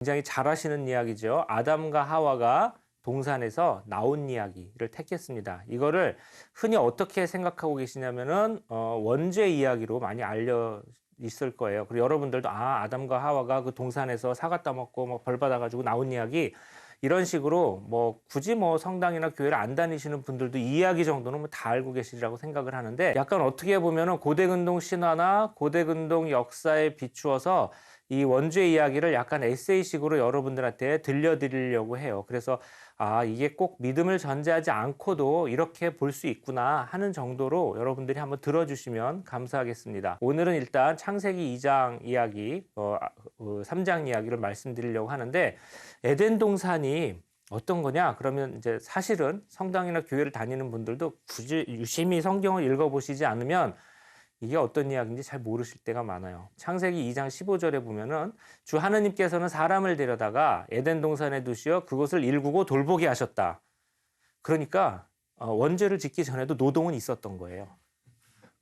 굉장히 잘 아시는 이야기죠. 아담과 하와가 동산에서 나온 이야기를 택했습니다. 이거를 흔히 어떻게 생각하고 계시냐면은 원죄 이야기로 많이 알려 있을 거예요. 그리고 여러분들도 아담과 하와가 그 동산에서 사과 따먹고 뭐 벌 받아가지고 나온 이야기, 이런 식으로 뭐 굳이 뭐 성당이나 교회를 안 다니시는 분들도 이 이야기 정도는 뭐 다 알고 계시리라고 생각을 하는데, 약간 어떻게 보면은 고대근동 신화나 고대근동 역사에 비추어서 이 원죄 이야기를 약간 에세이식으로 여러분들한테 들려드리려고 해요. 그래서 이게 꼭 믿음을 전제하지 않고도 이렇게 볼 수 있구나 하는 정도로 여러분들이 한번 들어주시면 감사하겠습니다. 오늘은 일단 창세기 2장 이야기, 3장 이야기를 말씀드리려고 하는데, 에덴 동산이 어떤 거냐? 그러면 이제 사실은 성당이나 교회를 다니는 분들도 굳이 유심히 성경을 읽어보시지 않으면 이게 어떤 이야기인지 잘 모르실 때가 많아요. 창세기 2장 15절에 보면은 주 하느님께서는 사람을 데려다가 에덴 동산에 두시어 그것을 일구고 돌보게 하셨다. 그러니까 원죄를 짓기 전에도 노동은 있었던 거예요.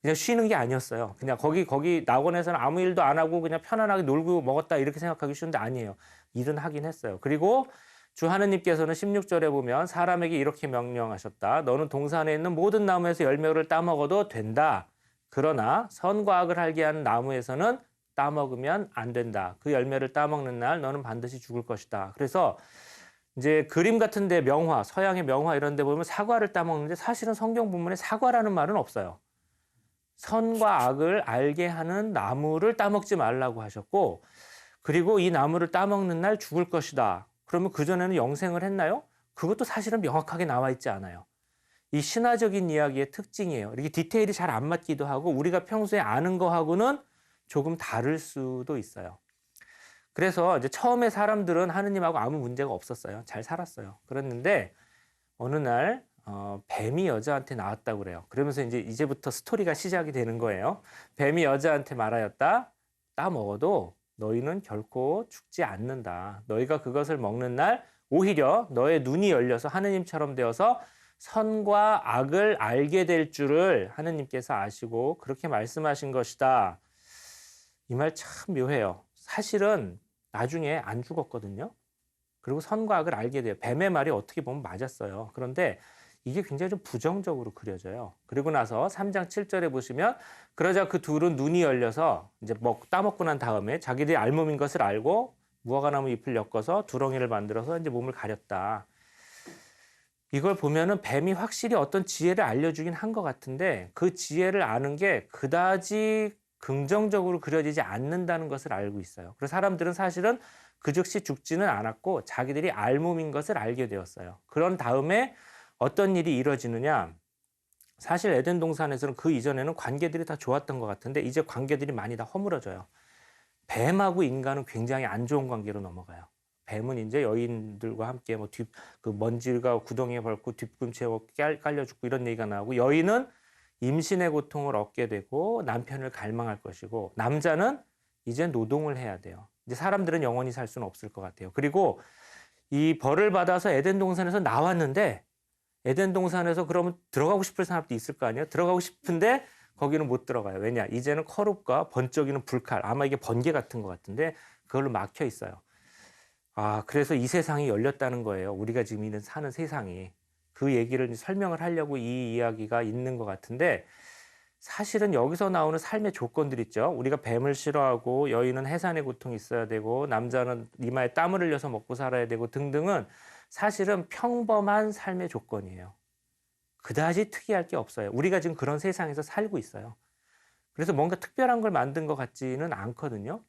그냥 쉬는 게 아니었어요. 그냥 거기 낙원에서는 아무 일도 안 하고 그냥 편안하게 놀고 먹었다 이렇게 생각하기 쉬운데 아니에요. 일은 하긴 했어요. 그리고 주 하느님께서는 16절에 보면 사람에게 이렇게 명령하셨다. 너는 동산에 있는 모든 나무에서 열매를 따먹어도 된다. 그러나 선과 악을 알게 하는 나무에서는 따먹으면 안 된다. 그 열매를 따먹는 날 너는 반드시 죽을 것이다. 그래서 이제 그림 같은데 명화, 서양의 명화 이런 데 보면 사과를 따먹는데 사실은 성경 본문에 사과라는 말은 없어요. 선과 악을 알게 하는 나무를 따먹지 말라고 하셨고, 그리고 이 나무를 따먹는 날 죽을 것이다. 그러면 그전에는 영생을 했나요? 그것도 사실은 명확하게 나와 있지 않아요. 이 신화적인 이야기의 특징이에요. 이렇게 디테일이 잘 안 맞기도 하고 우리가 평소에 아는 거하고는 조금 다를 수도 있어요. 그래서 이제 처음에 사람들은 하느님하고 아무 문제가 없었어요. 잘 살았어요. 그랬는데 어느 날 뱀이 여자한테 나왔다고 그래요. 그러면서 이제부터 스토리가 시작이 되는 거예요. 뱀이 여자한테 말하였다. 따먹어도 너희는 결코 죽지 않는다. 너희가 그것을 먹는 날 오히려 너의 눈이 열려서 하느님처럼 되어서 선과 악을 알게 될 줄을 하느님께서 아시고 그렇게 말씀하신 것이다. 이 말 참 묘해요. 사실은 나중에 안 죽었거든요. 그리고 선과 악을 알게 돼요. 뱀의 말이 어떻게 보면 맞았어요. 그런데 이게 굉장히 좀 부정적으로 그려져요. 그리고 나서 3장 7절에 보시면 그러자 그 둘은 눈이 열려서 이제 따먹고 난 다음에 자기들이 알몸인 것을 알고 무화과나무 잎을 엮어서 두렁이를 만들어서 이제 몸을 가렸다. 이걸 보면은 뱀이 확실히 어떤 지혜를 알려주긴 한 것 같은데 그 지혜를 아는 게 그다지 긍정적으로 그려지지 않는다는 것을 알고 있어요. 그래서 사람들은 사실은 그 즉시 죽지는 않았고 자기들이 알몸인 것을 알게 되었어요. 그런 다음에 어떤 일이 이루어지느냐. 사실 에덴 동산에서는 그 이전에는 관계들이 다 좋았던 것 같은데 이제 관계들이 많이 다 허물어져요. 뱀하고 인간은 굉장히 안 좋은 관계로 넘어가요. 뱀은 이제 여인들과 함께 그 먼지가 구덩이에 밟고 뒤꿈치에 깔려 죽고 이런 얘기가 나오고, 여인은 임신의 고통을 얻게 되고 남편을 갈망할 것이고, 남자는 이제 노동을 해야 돼요. 이제 사람들은 영원히 살 수는 없을 것 같아요. 그리고 이 벌을 받아서 에덴 동산에서 나왔는데 에덴 동산에서 그러면 들어가고 싶을 사람도 있을 거 아니에요? 들어가고 싶은데 거기는 못 들어가요. 왜냐? 이제는 커룹과 번쩍이는 불칼, 아마 이게 번개 같은 것 같은데 그걸로 막혀 있어요. 그래서 이 세상이 열렸다는 거예요. 우리가 지금 사는 세상이. 그 얘기를 설명을 하려고 이 이야기가 있는 것 같은데, 사실은 여기서 나오는 삶의 조건들 있죠. 우리가 뱀을 싫어하고 여인은 해산의 고통이 있어야 되고 남자는 이마에 땀을 흘려서 먹고 살아야 되고 등등은 사실은 평범한 삶의 조건이에요. 그다지 특이할 게 없어요. 우리가 지금 그런 세상에서 살고 있어요. 그래서 뭔가 특별한 걸 만든 것 같지는 않거든요.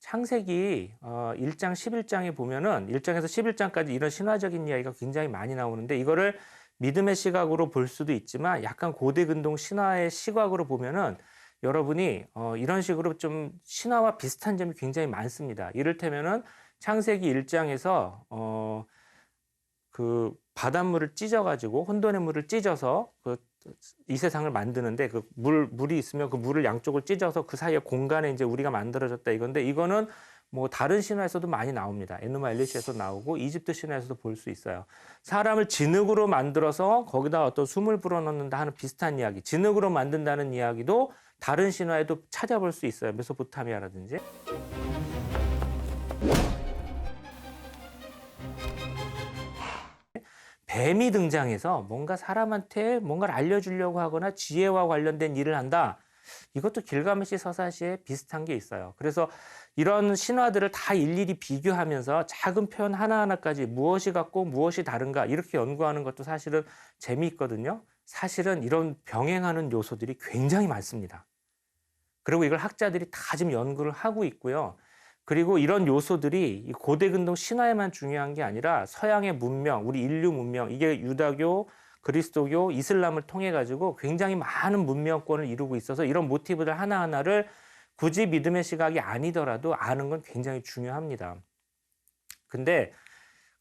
창세기 1장 11장에 보면은 1장에서 11장까지 이런 신화적인 이야기가 굉장히 많이 나오는데, 이거를 믿음의 시각으로 볼 수도 있지만 약간 고대근동 신화의 시각으로 보면은 여러분이 이런 식으로 좀 신화와 비슷한 점이 굉장히 많습니다. 이를테면은 창세기 1장에서 그 바닷물을 찢어가지고 혼돈의 물을 찢어서 이 세상을 만드는데 그 물이 있으면 그 물을 양쪽을 찢어서 그 사이에 공간에 이제 우리가 만들어졌다 이건데, 이거는 뭐 다른 신화에서도 많이 나옵니다. 에누마 엘리시에서 나오고 이집트 신화에서도 볼 수 있어요. 사람을 진흙으로 만들어서 거기다 어떤 숨을 불어넣는다 하는 비슷한 이야기, 진흙으로 만든다는 이야기도 다른 신화에도 찾아볼 수 있어요. 메소포타미아라든지. 뱀이 등장해서 뭔가 사람한테 뭔가를 알려주려고 하거나 지혜와 관련된 일을 한다. 이것도 길가메시 서사시에 비슷한 게 있어요. 그래서 이런 신화들을 다 일일이 비교하면서 작은 표현 하나하나까지 무엇이 같고 무엇이 다른가 이렇게 연구하는 것도 사실은 재미있거든요. 사실은 이런 병행하는 요소들이 굉장히 많습니다. 그리고 이걸 학자들이 다 지금 연구를 하고 있고요. 그리고 이런 요소들이 고대 근동 신화에만 중요한 게 아니라 서양의 문명, 우리 인류 문명, 이게 유다교, 그리스도교, 이슬람을 통해 가지고 굉장히 많은 문명권을 이루고 있어서 이런 모티브들 하나하나를 굳이 믿음의 시각이 아니더라도 아는 건 굉장히 중요합니다. 근데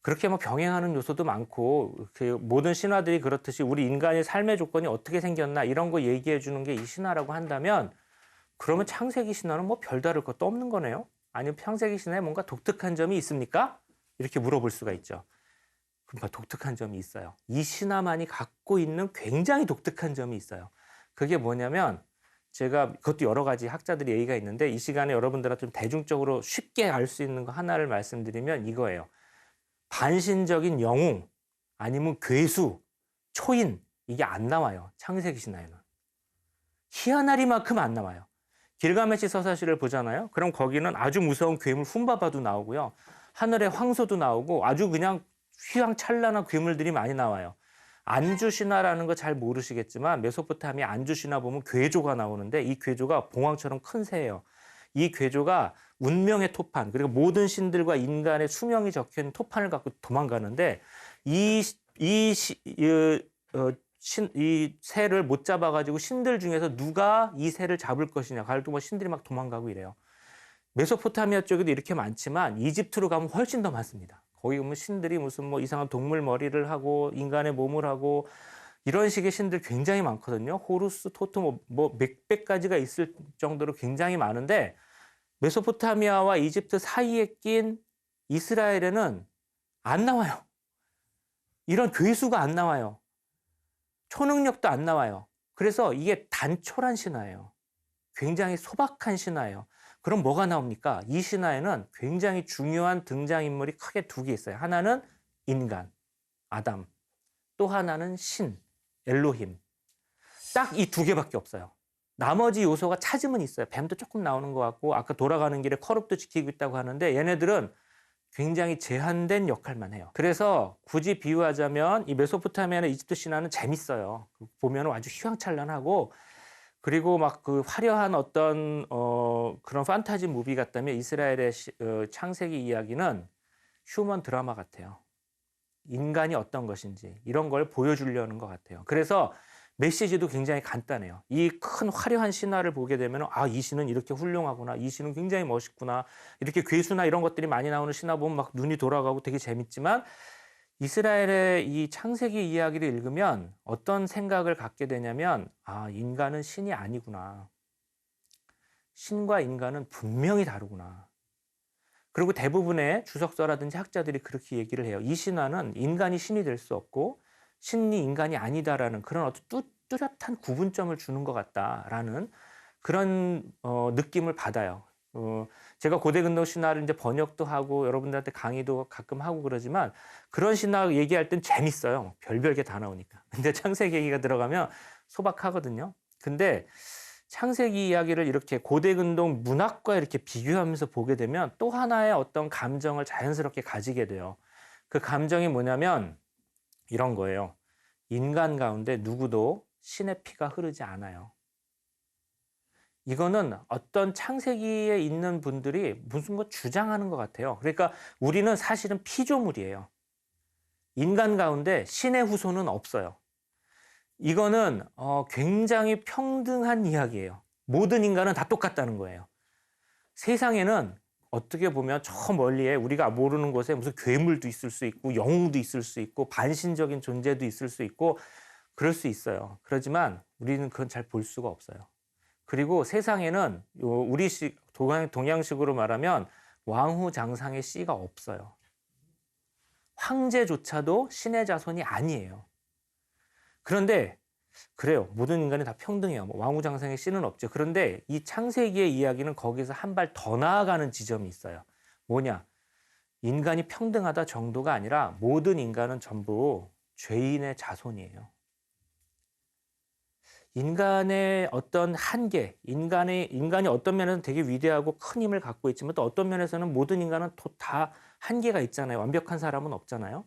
그렇게 뭐 병행하는 요소도 많고 그 모든 신화들이 그렇듯이 우리 인간의 삶의 조건이 어떻게 생겼나 이런 거 얘기해 주는 게 이 신화라고 한다면 그러면 창세기 신화는 뭐 별다를 것도 없는 거네요. 아니면 창세기 신화에 뭔가 독특한 점이 있습니까? 이렇게 물어볼 수가 있죠. 그러니까 독특한 점이 있어요. 이 신화만이 갖고 있는 굉장히 독특한 점이 있어요. 그게 뭐냐면 제가 그것도 여러 가지 학자들이 얘기가 있는데 이 시간에 여러분들한테 좀 대중적으로 쉽게 알 수 있는 거 하나를 말씀드리면 이거예요. 반신적인 영웅 아니면 괴수, 초인 이게 안 나와요. 창세기 신화에는. 희한하리만큼 안 나와요. 길가메시 서사시를 보잖아요. 그럼 거기는 아주 무서운 괴물 훔바바도 나오고요. 하늘의 황소도 나오고 아주 그냥 휘황찬란한 괴물들이 많이 나와요. 안주 신화라는 거 잘 모르시겠지만 메소포타미아 안주 신화 보면 괴조가 나오는데 이 괴조가 봉황처럼 큰 새예요. 이 괴조가 운명의 토판 그리고 모든 신들과 인간의 수명이 적혀있는 토판을 갖고 도망가는데 이 새를 못 잡아가지고 신들 중에서 누가 이 새를 잡을 것이냐 가지고 뭐 신들이 막 도망가고 이래요. 메소포타미아 쪽에도 이렇게 많지만 이집트로 가면 훨씬 더 많습니다. 거기 보면 신들이 무슨 뭐 이상한 동물 머리를 하고 인간의 몸을 하고 이런 식의 신들 굉장히 많거든요. 호루스, 토트 뭐 몇백 가지가 있을 정도로 굉장히 많은데 메소포타미아와 이집트 사이에 낀 이스라엘에는 안 나와요. 이런 괴수가 안 나와요. 초능력도 안 나와요. 그래서 이게 단촐한 신화예요. 굉장히 소박한 신화예요. 그럼 뭐가 나옵니까? 이 신화에는 굉장히 중요한 등장인물이 크게 두 개 있어요. 하나는 인간, 아담. 또 하나는 신, 엘로힘. 딱 이 두 개밖에 없어요. 나머지 요소가 찾으면 있어요. 뱀도 조금 나오는 것 같고 아까 돌아가는 길에 커룹도 지키고 있다고 하는데 얘네들은 굉장히 제한된 역할만 해요. 그래서 굳이 비유하자면 이 메소포타미아나 이집트 신화는 재밌어요. 보면 아주 휘황찬란하고 그리고 막 그 화려한 어떤 그런 판타지 무비 같다면 이스라엘의 창세기 이야기는 휴먼 드라마 같아요. 인간이 어떤 것인지 이런 걸 보여주려는 것 같아요. 그래서 메시지도 굉장히 간단해요. 이 큰 화려한 신화를 보게 되면 이 신은 이렇게 훌륭하구나. 이 신은 굉장히 멋있구나. 이렇게 괴수나 이런 것들이 많이 나오는 신화 보면 막 눈이 돌아가고 되게 재밌지만 이스라엘의 이 창세기 이야기를 읽으면 어떤 생각을 갖게 되냐면 인간은 신이 아니구나. 신과 인간은 분명히 다르구나. 그리고 대부분의 주석서라든지 학자들이 그렇게 얘기를 해요. 이 신화는 인간이 신이 될 수 없고 신이 인간이 아니다라는 그런 어떤 뚜렷한 구분점을 주는 것 같다라는 그런 느낌을 받아요. 제가 고대 근동 신화를 이제 번역도 하고 여러분들한테 강의도 가끔 하고 그러지만 그런 신화 얘기할 땐 재밌어요. 별별 게 다 나오니까. 근데 창세기 얘기가 들어가면 소박하거든요. 근데 창세기 이야기를 이렇게 고대 근동 문학과 이렇게 비교하면서 보게 되면 또 하나의 어떤 감정을 자연스럽게 가지게 돼요. 그 감정이 뭐냐면 이런 거예요. 인간 가운데 누구도 신의 피가 흐르지 않아요. 이거는 어떤 창세기에 있는 분들이 무슨 거 주장하는 것 같아요. 그러니까 우리는 사실은 피조물이에요. 인간 가운데 신의 후손은 없어요. 이거는 굉장히 평등한 이야기예요. 모든 인간은 다 똑같다는 거예요. 세상에는 어떻게 보면 저 멀리에 우리가 모르는 곳에 무슨 괴물도 있을 수 있고 영웅도 있을 수 있고 반신적인 존재도 있을 수 있고 그럴 수 있어요. 그렇지만 우리는 그건 잘 볼 수가 없어요. 그리고 세상에는 우리식 동양식으로 말하면 왕후장상의 씨가 없어요. 황제조차도 신의 자손이 아니에요. 그런데 그래요. 모든 인간이 다 평등해요. 왕후장상의 씨는 없죠. 그런데 이 창세기의 이야기는 거기서 한 발 더 나아가는 지점이 있어요. 뭐냐? 인간이 평등하다 정도가 아니라 모든 인간은 전부 죄인의 자손이에요. 인간의 어떤 한계, 인간이 어떤 면에서는 되게 위대하고 큰 힘을 갖고 있지만 또 어떤 면에서는 모든 인간은 또 다 한계가 있잖아요. 완벽한 사람은 없잖아요.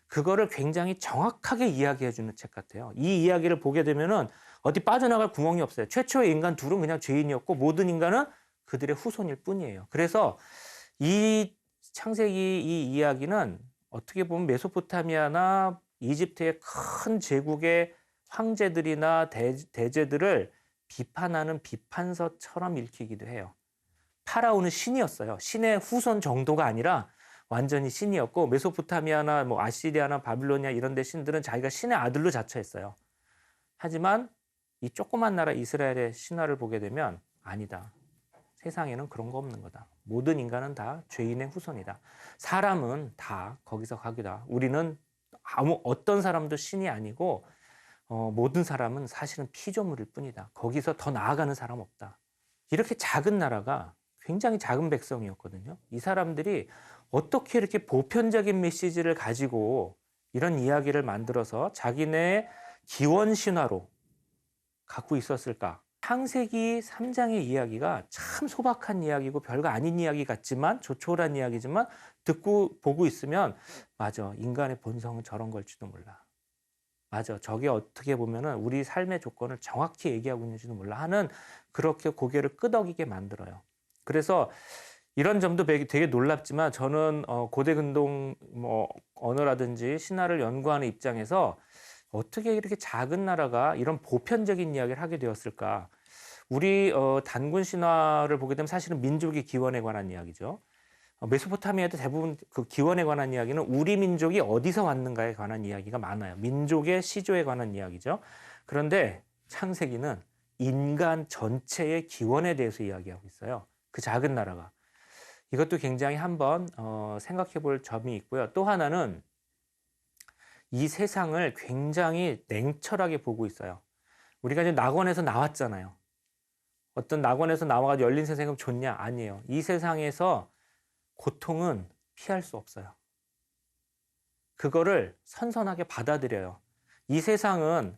그거를 굉장히 정확하게 이야기해 주는 책 같아요. 이 이야기를 보게 되면은 어디 빠져나갈 구멍이 없어요. 최초의 인간 둘은 그냥 죄인이었고 모든 인간은 그들의 후손일 뿐이에요. 그래서 이 창세기 이 이야기는 어떻게 보면 메소포타미아나 이집트의 큰 제국의 황제들이나 대제들을 비판하는 비판서처럼 읽히기도 해요. 파라오는 신이었어요. 신의 후손 정도가 아니라 완전히 신이었고 메소포타미아나 뭐 아시리아나 바빌로니아 이런 데 신들은 자기가 신의 아들로 자처했어요. 하지만 이 조그만 나라 이스라엘의 신화를 보게 되면 아니다. 세상에는 그런 거 없는 거다. 모든 인간은 다 죄인의 후손이다. 사람은 다 거기서 가기다. 우리는 어떤 사람도 신이 아니고 모든 사람은 사실은 피조물일 뿐이다. 거기서 더 나아가는 사람 없다. 이렇게 작은 나라가 굉장히 작은 백성이었거든요. 이 사람들이 어떻게 이렇게 보편적인 메시지를 가지고 이런 이야기를 만들어서 자기네 기원 신화로 갖고 있었을까? 창세기 3장의 이야기가 참 소박한 이야기고 별거 아닌 이야기 같지만 조촐한 이야기지만 듣고 보고 있으면 맞아, 인간의 본성은 저런 걸지도 몰라. 맞아, 저게 어떻게 보면은 우리 삶의 조건을 정확히 얘기하고 있는지도 몰라 하는 그렇게 고개를 끄덕이게 만들어요. 그래서 이런 점도 되게 놀랍지만 저는 고대 근동 뭐 언어라든지 신화를 연구하는 입장에서 어떻게 이렇게 작은 나라가 이런 보편적인 이야기를 하게 되었을까? 우리 단군 신화를 보게 되면 사실은 민족의 기원에 관한 이야기죠. 메소포타미아도 대부분 그 기원에 관한 이야기는 우리 민족이 어디서 왔는가에 관한 이야기가 많아요. 민족의 시조에 관한 이야기죠. 그런데 창세기는 인간 전체의 기원에 대해서 이야기하고 있어요. 그 작은 나라가. 이것도 굉장히 한번 생각해 볼 점이 있고요. 또 하나는 이 세상을 굉장히 냉철하게 보고 있어요. 우리가 이제 낙원에서 나왔잖아요. 어떤 낙원에서 나와가지고 열린 세상이면 좋냐? 아니에요. 이 세상에서 고통은 피할 수 없어요. 그거를 선선하게 받아들여요. 이 세상은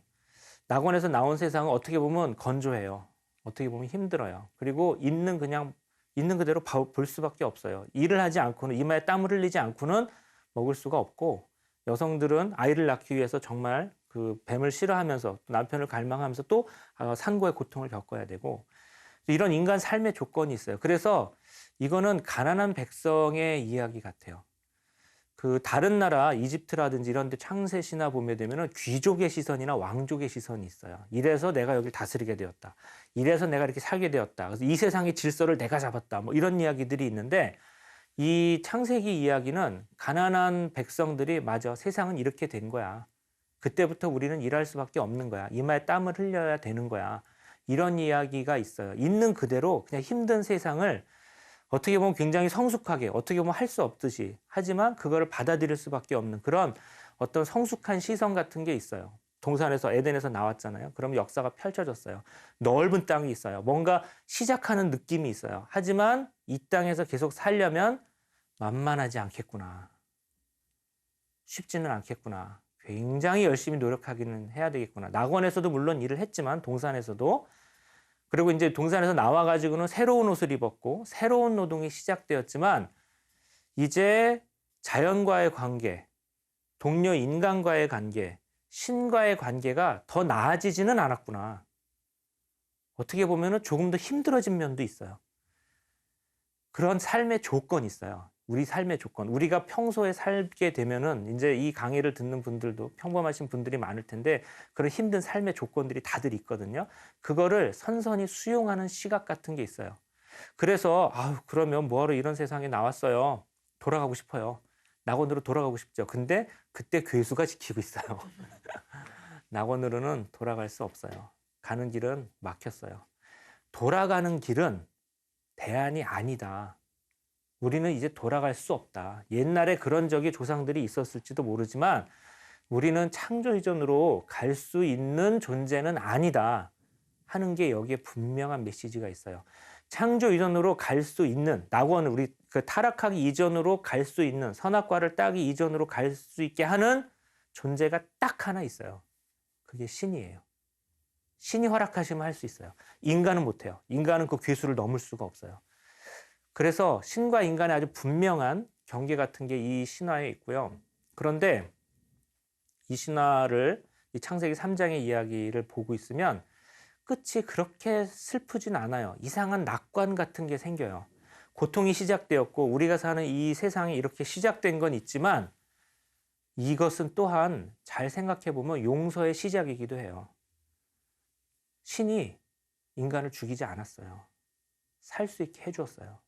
낙원에서 나온 세상은 어떻게 보면 건조해요. 어떻게 보면 힘들어요. 그리고 있는 그대로 볼 수밖에 없어요. 일을 하지 않고는 이마에 땀을 흘리지 않고는 먹을 수가 없고 여성들은 아이를 낳기 위해서 정말 그 뱀을 싫어하면서 남편을 갈망하면서 또 산고의 고통을 겪어야 되고 이런 인간 삶의 조건이 있어요. 그래서 이거는 가난한 백성의 이야기 같아요. 그 다른 나라 이집트라든지 이런 데 창세 신화 보면 되면은 귀족의 시선이나 왕족의 시선이 있어요. 이래서 내가 여기를 다스리게 되었다. 이래서 내가 이렇게 살게 되었다. 그래서 이 세상의 질서를 내가 잡았다. 뭐 이런 이야기들이 있는데 이 창세기 이야기는 가난한 백성들이 맞아, 세상은 이렇게 된 거야. 그때부터 우리는 일할 수밖에 없는 거야. 이마에 땀을 흘려야 되는 거야. 이런 이야기가 있어요. 있는 그대로 그냥 힘든 세상을 어떻게 보면 굉장히 성숙하게, 어떻게 보면 할 수 없듯이 하지만 그거를 받아들일 수밖에 없는 그런 어떤 성숙한 시선 같은 게 있어요. 동산에서 에덴에서 나왔잖아요. 그럼 역사가 펼쳐졌어요. 넓은 땅이 있어요. 뭔가 시작하는 느낌이 있어요. 하지만 이 땅에서 계속 살려면 만만하지 않겠구나. 쉽지는 않겠구나. 굉장히 열심히 노력하기는 해야 되겠구나. 낙원에서도 물론 일을 했지만 동산에서도 그리고 이제 동산에서 나와가지고는 새로운 옷을 입었고 새로운 노동이 시작되었지만 이제 자연과의 관계, 동료 인간과의 관계, 신과의 관계가 더 나아지지는 않았구나. 어떻게 보면은 조금 더 힘들어진 면도 있어요. 그런 삶의 조건이 있어요. 우리 삶의 조건. 우리가 평소에 살게 되면은 이제 이 강의를 듣는 분들도 평범하신 분들이 많을 텐데 그런 힘든 삶의 조건들이 다들 있거든요. 그거를 선선히 수용하는 시각 같은 게 있어요. 그래서 그러면 뭐하러 이런 세상에 나왔어요. 돌아가고 싶어요. 낙원으로 돌아가고 싶죠. 근데 그때 괴수가 지키고 있어요. 낙원으로는 돌아갈 수 없어요. 가는 길은 막혔어요. 돌아가는 길은 대안이 아니다. 우리는 이제 돌아갈 수 없다. 옛날에 그런 적이 조상들이 있었을지도 모르지만 우리는 창조 이전으로 갈 수 있는 존재는 아니다 하는 게 여기에 분명한 메시지가 있어요. 창조 이전으로 갈 수 있는 낙원을 우리 타락하기 이전으로 갈 수 있는 선악과를 따기 이전으로 갈 수 있게 하는 존재가 딱 하나 있어요. 그게 신이에요. 신이 허락하시면 할 수 있어요. 인간은 못해요. 인간은 그 괴수를 넘을 수가 없어요. 그래서 신과 인간의 아주 분명한 경계 같은 게 이 신화에 있고요. 그런데 이 신화를 이 창세기 3장의 이야기를 보고 있으면 끝이 그렇게 슬프진 않아요. 이상한 낙관 같은 게 생겨요. 고통이 시작되었고 우리가 사는 이 세상이 이렇게 시작된 건 있지만 이것은 또한 잘 생각해 보면 용서의 시작이기도 해요. 신이 인간을 죽이지 않았어요. 살 수 있게 해주었어요.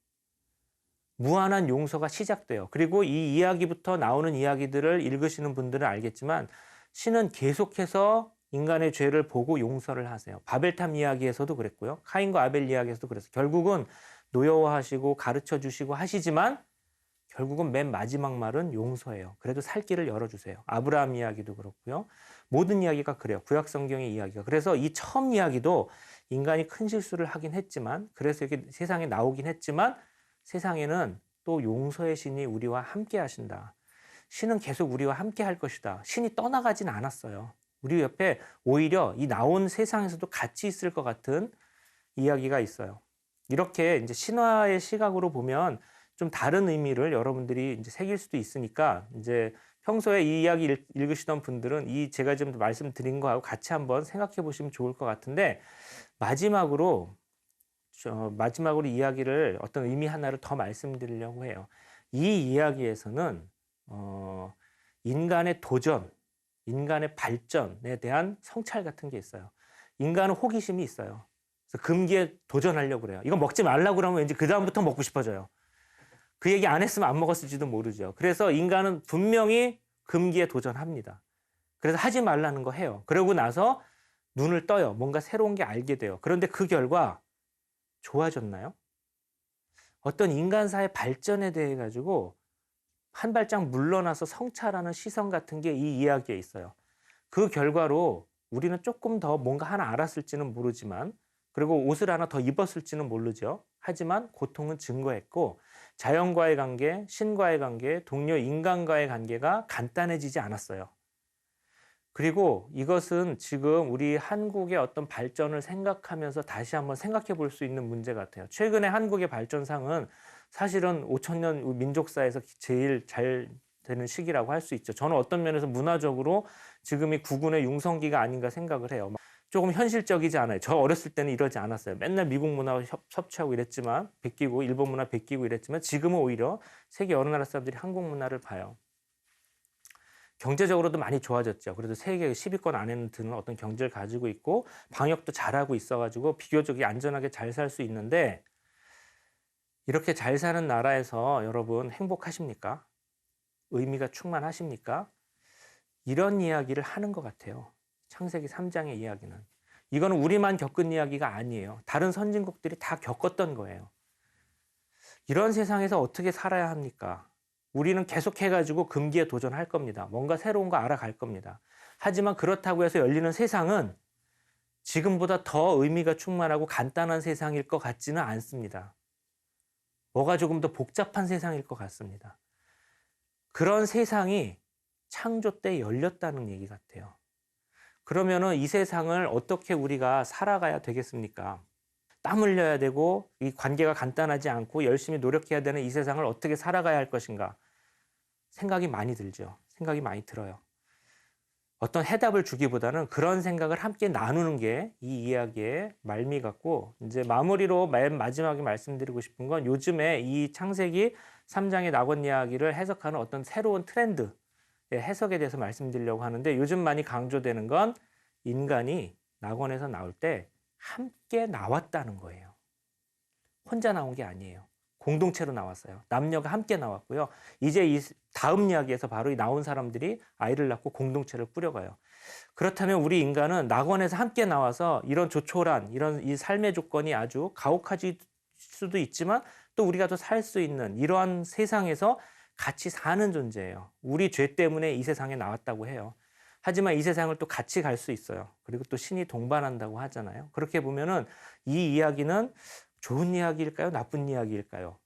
무한한 용서가 시작돼요. 그리고 이 이야기부터 나오는 이야기들을 읽으시는 분들은 알겠지만 신은 계속해서 인간의 죄를 보고 용서를 하세요. 바벨탑 이야기에서도 그랬고요. 카인과 아벨 이야기에서도 그랬어요. 결국은 노여워하시고 가르쳐 주시고 하시지만 결국은 맨 마지막 말은 용서예요. 그래도 살 길을 열어주세요. 아브라함 이야기도 그렇고요. 모든 이야기가 그래요. 구약 성경의 이야기가. 그래서 이 처음 이야기도 인간이 큰 실수를 하긴 했지만 그래서 이렇게 세상에 나오긴 했지만 세상에는 또 용서의 신이 우리와 함께 하신다. 신은 계속 우리와 함께 할 것이다. 신이 떠나가진 않았어요. 우리 옆에 오히려 이 나온 세상에서도 같이 있을 것 같은 이야기가 있어요. 이렇게 이제 신화의 시각으로 보면 좀 다른 의미를 여러분들이 이제 새길 수도 있으니까 이제 평소에 이 이야기 읽으시던 분들은 이 제가 지금 말씀드린 거하고 같이 한번 생각해 보시면 좋을 것 같은데 마지막으로 이야기를 어떤 의미 하나를 더 말씀드리려고 해요. 이 이야기에서는 인간의 도전, 인간의 발전에 대한 성찰 같은 게 있어요. 인간은 호기심이 있어요. 그래서 금기에 도전하려고 그래요. 이거 먹지 말라고 그러면 왠지 그 다음부터 먹고 싶어져요. 그 얘기 안 했으면 안 먹었을지도 모르죠. 그래서 인간은 분명히 금기에 도전합니다. 그래서 하지 말라는 거 해요. 그러고 나서 눈을 떠요. 뭔가 새로운 게 알게 돼요. 그런데 그 결과 좋아졌나요? 어떤 인간사의 발전에 대해 가지고 한 발짝 물러나서 성찰하는 시선 같은 게 이 이야기에 있어요. 그 결과로 우리는 조금 더 뭔가 하나 알았을지는 모르지만 그리고 옷을 하나 더 입었을지는 모르죠. 하지만 고통은 증거했고 자연과의 관계, 신과의 관계, 동료 인간과의 관계가 간단해지지 않았어요. 그리고 이것은 지금 우리 한국의 어떤 발전을 생각하면서 다시 한번 생각해 볼 수 있는 문제 같아요. 최근에 한국의 발전상은 사실은 5,000년 민족사에서 제일 잘 되는 시기라고 할 수 있죠. 저는 어떤 면에서 문화적으로 지금이 국군의 융성기가 아닌가 생각을 해요. 조금 현실적이지 않아요. 저 어렸을 때는 이러지 않았어요. 맨날 미국 문화와 섭취하고 이랬지만 베끼고 일본 문화 베끼고 이랬지만 지금은 오히려 세계 여러 나라 사람들이 한국 문화를 봐요. 경제적으로도 많이 좋아졌죠. 그래도 세계 10위권 안에는 드는 어떤 경제를 가지고 있고 방역도 잘하고 있어가지고 비교적 안전하게 잘 살 수 있는데 이렇게 잘 사는 나라에서 여러분 행복하십니까? 의미가 충만하십니까? 이런 이야기를 하는 것 같아요. 창세기 3장의 이야기는. 이거는 우리만 겪은 이야기가 아니에요. 다른 선진국들이 다 겪었던 거예요. 이런 세상에서 어떻게 살아야 합니까? 우리는 계속해가지고 금기에 도전할 겁니다. 뭔가 새로운 거 알아갈 겁니다. 하지만 그렇다고 해서 열리는 세상은 지금보다 더 의미가 충만하고 간단한 세상일 것 같지는 않습니다. 뭐가 조금 더 복잡한 세상일 것 같습니다. 그런 세상이 창조 때 열렸다는 얘기 같아요. 그러면은 이 세상을 어떻게 우리가 살아가야 되겠습니까? 땀 흘려야 되고 이 관계가 간단하지 않고 열심히 노력해야 되는 이 세상을 어떻게 살아가야 할 것인가 생각이 많이 들죠. 생각이 많이 들어요. 어떤 해답을 주기보다는 그런 생각을 함께 나누는 게 이 이야기의 말미 같고 이제 마무리로 맨 마지막에 말씀드리고 싶은 건 요즘에 이 창세기 3장의 낙원 이야기를 해석하는 어떤 새로운 트렌드의 해석에 대해서 말씀드리려고 하는데 요즘 많이 강조되는 건 인간이 낙원에서 나올 때 함께 나왔다는 거예요. 혼자 나온 게 아니에요. 공동체로 나왔어요. 남녀가 함께 나왔고요. 이제 이 다음 이야기에서 바로 이 나온 사람들이 아이를 낳고 공동체를 꾸려가요. 그렇다면 우리 인간은 낙원에서 함께 나와서 이런 조촐한 이런 이 삶의 조건이 아주 가혹하질 수도 있지만 또 우리가 더 살 수 있는 이러한 세상에서 같이 사는 존재예요. 우리 죄 때문에 이 세상에 나왔다고 해요. 하지만 이 세상을 또 같이 갈 수 있어요. 그리고 또 신이 동반한다고 하잖아요. 그렇게 보면은 이 이야기는 좋은 이야기일까요? 나쁜 이야기일까요?